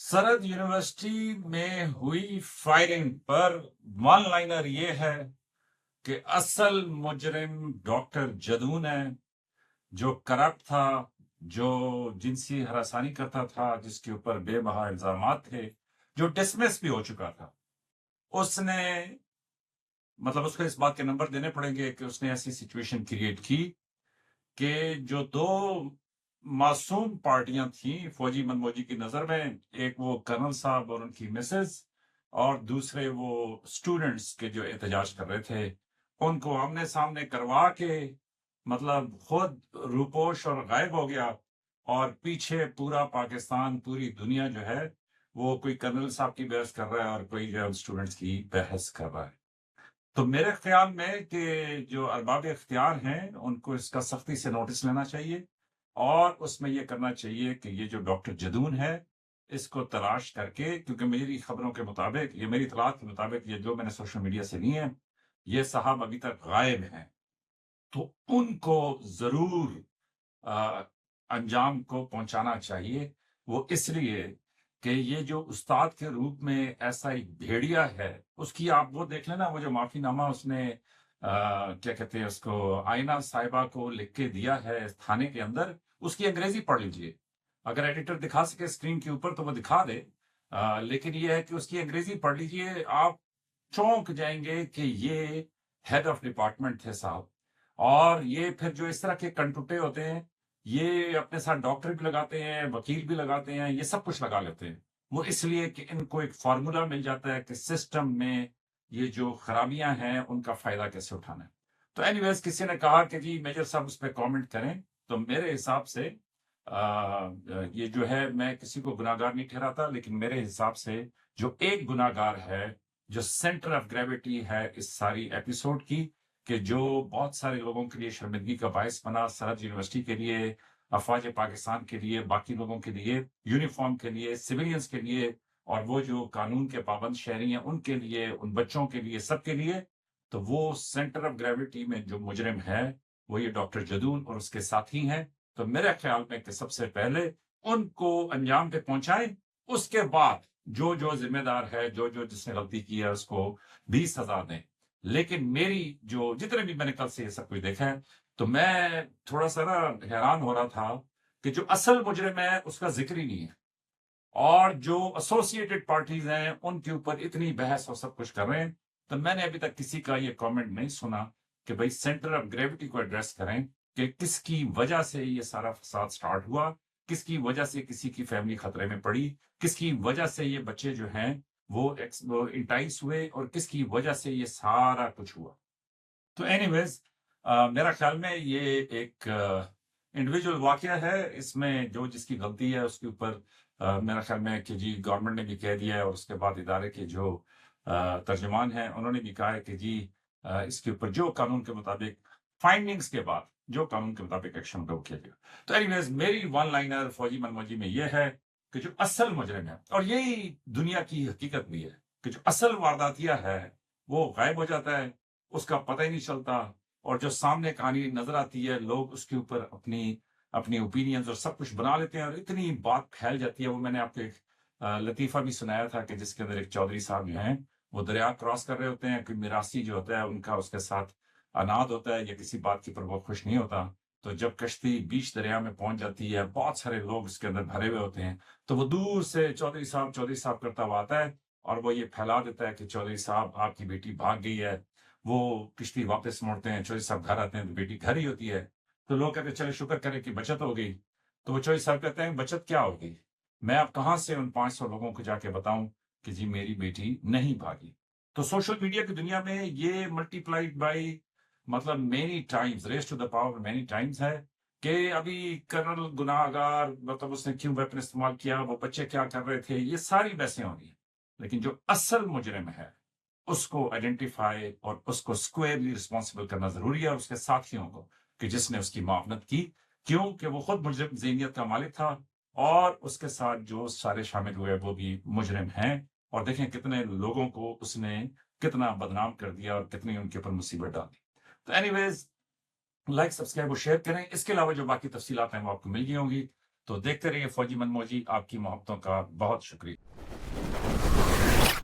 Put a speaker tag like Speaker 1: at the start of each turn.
Speaker 1: सरद यूनिवर्सिटी में हुई फायरिंग पर वन लाइनर ये है कि असल मुजरिम डॉक्टर जदून है, जो करप्ट था, जो जिनसी हरासानी करता था, जिसके ऊपर बेबहा इल्जामात थे, जो डिसमिस भी हो चुका था। उसने मतलब उसको इस बात के नंबर देने पड़ेंगे कि उसने ऐसी सिचुएशन क्रिएट की कि जो दो मासूम पार्टियां थीं फौजी मनमौजी की नजर में, एक वो कर्नल साहब और उनकी मिसेस, और दूसरे वो स्टूडेंट्स के जो एहतजाज कर रहे थे, उनको आमने सामने करवा के मतलब खुद रूपोश और गायब हो गया। और पीछे पूरा पाकिस्तान, पूरी दुनिया जो है वो कोई कर्नल साहब की बहस कर रहा है और कोई जो स्टूडेंट्स की बहस कर रहा है। तो मेरे ख्याल में कि जो अरबाब इख्तियार हैं उनको इसका सख्ती से नोटिस लेना चाहिए, और उसमें ये करना चाहिए कि ये जो डॉक्टर जदून है इसको तलाश करके, क्योंकि मेरी खबरों के मुताबिक, ये मेरी इतलात के मुताबिक, ये जो मैंने सोशल मीडिया से ली है, ये साहब अभी तक गायब हैं। तो उनको जरूर अ, अंजाम को पहुंचाना चाहिए। वो इसलिए कि ये जो उस्ताद के रूप में ऐसा एक भेड़िया है, उसकी आप वो देख लेना, वो जो माफीनामा उसने क्या कहते हैं उसको, आईना साहिबा को लिख के दिया है थाने के अंदर, उसकी अंग्रेजी पढ़ लीजिए। अगर एडिटर दिखा सके स्क्रीन के ऊपर तो वो दिखा दे, लेकिन ये है कि उसकी अंग्रेजी पढ़ लीजिए, आप चौंक जाएंगे कि ये हेड ऑफ डिपार्टमेंट थे साहब। और ये फिर जो इस तरह के कंटुटे होते हैं, ये अपने साथ डॉक्टर भी लगाते हैं, वकील भी लगाते हैं, ये सब कुछ लगा लेते हैं। वो इसलिए कि इनको एक फार्मूला मिल जाता है कि सिस्टम में ये जो खराबियां हैं उनका फायदा कैसे उठाना है। तो एनीवेज, किसी ने कहा कि जी मेजर साहब उस पर कॉमेंट करें, तो मेरे हिसाब से ये जो है, मैं किसी को गुनाहगार नहीं ठहराता, लेकिन मेरे हिसाब से जो एक गुनाहगार है, जो सेंटर ऑफ ग्रेविटी है इस सारी एपिसोड की, कि जो बहुत सारे लोगों के लिए शर्मिंदगी का बायस बना, सरहद यूनिवर्सिटी के लिए, अफवाज पाकिस्तान के लिए, बाकी लोगों के लिए, यूनिफॉर्म के लिए, सिविलियंस के लिए, और वो जो कानून के पाबंद शहरी हैं उनके लिए, उन बच्चों के लिए, सबके लिए। तो वो सेंटर ऑफ ग्रेविटी में जो मुजरिम है वो ये डॉक्टर जदून और उसके साथी हैं। तो मेरे ख्याल में कि सबसे पहले उनको अंजाम पे पहुंचाएं, उसके बाद जो जो जिम्मेदार है, जो जो जिसने गलती की है, उसको भी सजा दें। लेकिन मेरी जो जितने भी मैंने कल से ये सब कुछ देखा है, तो मैं थोड़ा सा ना हैरान हो रहा था कि जो असल मुजरिम है उसका जिक्र ही नहीं है, और जो एसोसिएटेड पार्टीज हैं उनके ऊपर इतनी बहस और सब कुछ कर रहे हैं। तो मैंने अभी तक किसी का ये कमेंट नहीं सुना कि भाई सेंटर ऑफ ग्रेविटी को एड्रेस करें कि किसकी वजह से ये सारा फसाद स्टार्ट हुआ, किसकी वजह से किसी की फैमिली खतरे में पड़ी, किसकी वजह से ये बच्चे जो हैं वो इंटाइस हुए, और किसकी वजह से ये सारा कुछ हुआ। तो एनीवेज, मेरा ख्याल में ये एक इंडिविजुअल वाकया है, इसमें जो जिसकी गलती है उसके ऊपर मेरा ख्याल में कि जी गवर्नमेंट ने भी कह दिया है, और उसके बाद इदारे के जो तर्जुमान हैं उन्होंने भी कहा है कि जी इसके ऊपर जो कानून के मुताबिक, फाइंडिंग्स के बाद जो कानून के मुताबिक एक्शन होगा वो किया जाएगा। तो एनीवेज, मेरी वन लाइनर फौजी मनमौजी में ये है कि जो असल मुजरिम है, और यही दुनिया की हकीकत भी है, कि जो असल वारदातिया है वो गायब हो जाता है, उसका पता ही नहीं चलता। और जो सामने कहानी नजर आती है, लोग उसके ऊपर अपनी अपनी ओपिनियंस और सब कुछ बना लेते हैं, और इतनी बात फैल जाती है। वो मैंने आपको एक लतीफा भी सुनाया था कि जिसके अंदर एक चौधरी साहब जो हैं वो दरिया क्रॉस कर रहे होते हैं, कोई मिरासी जो होता है उनका उसके साथ अनाद होता है या किसी बात के ऊपर वो खुश नहीं होता। तो जब कश्ती बीच दरिया में पहुंच जाती है, बहुत सारे लोग उसके अंदर भरे हुए होते हैं, तो वो दूर से चौधरी साहब करता हुआ आता है, और वो ये फैला देता है कि चौधरी साहब आपकी बेटी भाग गई है। वो किश्ती वापस मोड़ते हैं, चौधरी साहब घर आते हैं तो बेटी घर ही होती है। तो लोग कहते हैं चले शुक्र करें कि बचत हो गई। तो वो चौधरी साहब कहते हैं बचत क्या होगी, मैं अब कहां से उन 500 लोगों को जाके बताऊं कि जी मेरी बेटी नहीं भागी। तो सोशल मीडिया की दुनिया में ये मल्टीप्लाइड बाई मतलब many times, raise to the power many times है, कि अभी कर्नल गुनाहगार, मतलब उसने क्यों वेपन इस्तेमाल किया, वो बच्चे क्या कर रहे थे, ये सारी बहसें हो रही हैं। लेकिन जो असल मुजरिम है उसको आइडेंटिफाई और उसको स्क्वेयरली रिस्पॉन्सिबल करना जरूरी है, और उसके साथियों को, कि जिसने उसकी मावनत की, क्योंकि वो खुद मुजरिम ज़हनियत का मालिक था, और उसके साथ जो सारे शामिल हुए वो भी मुजरिम हैं। और देखें कितने लोगों को उसने कितना बदनाम कर दिया और कितनी उनके ऊपर मुसीबत डाल दी। तो एनीवेज, लाइक सब्सक्राइब और शेयर करें। इसके अलावा जो बाकी तफसीलात हैं वो आपको मिल गई होंगी। تو دیکھتے رہیے فوجی من موجی. آپ کی محبتوں کا بہت شکریہ.